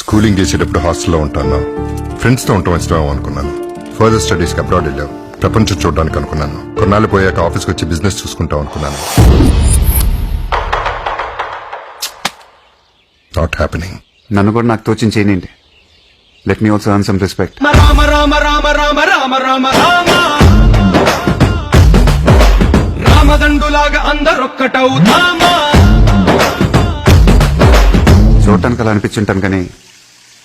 Schooling చేసేటప్పుడు హాస్టల్లో ఉంటాను. ఫ్రెండ్స్ తో ఉండటం ఇష్టం అనుకున్నాను. ఫర్దర్ స్టడీస్ కి అబ్రాడ్ వెళ్ళావు. ప్రపంచం చూడడానికి అనుకున్నాను. కొన్నాళ్ళు పోయాక ఆఫీస్కి వచ్చి బిజినెస్ చూసుకుంటాం అనుకున్నాను. Not happening. నన్ను కూడా నాకు తోచిన చేయనండి. Let me also earn some respect. Rama Rama Rama Rama Rama Rama Rama రామదండులాగా అందరొక్కటవుతామా. చూడటానికి అలా అనిపించుంటాను కానీ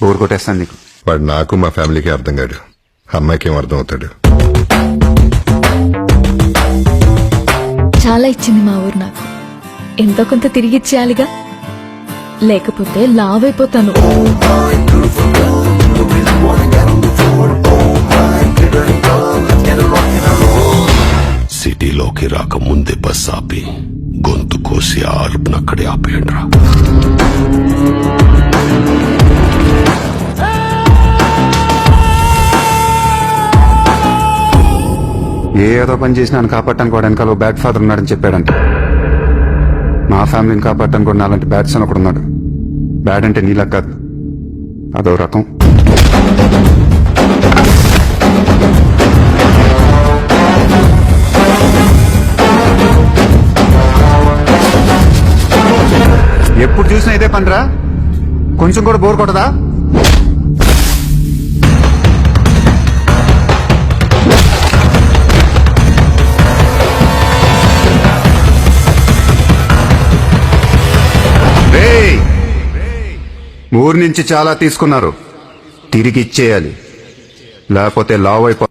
బోర్ కొట్టేస్తాను నీకు. వాడు నాకు మా ఫ్యామిలీకి అర్థం కాడు. అమ్మాయికి ఏం అర్థం అవుతాడు. చాలా ఇచ్చింది మా ఊరు నాకు. ఎంతో కొంత తిరిగి ఇచ్చేయాలిగా, లేకపోతే లావ్ అయిపోతాను. సిటీలోకి రాకముందే బస్ ఆపి గొంతు కోసి ఆ అరుపునక్కడే ఆపేయండి రా. ఏదో పని చేసి నన్ను కాపాడటానికి వాడు వెనకాల బ్యాడ్ ఫాదర్ ఉన్నాడని చెప్పాడంట. మా ఫ్యామిలీని కాపాడటానికి కూడా నాలాంటి బ్యాడ్ సన్ ఒకడు ఉన్నాడు. బ్యాడ్ అంటే నీలా కాదు, అదో రకం. ఎప్పుడు చూసినా ఇదే పనిరా. కొంచెం కూడా బోర్ కొట్టదా? ఊరి నుంచి చాలా తీసుకున్నారు, తిరిగి ఇచ్చేయాలి, లేకపోతే లావ్ అయిపో.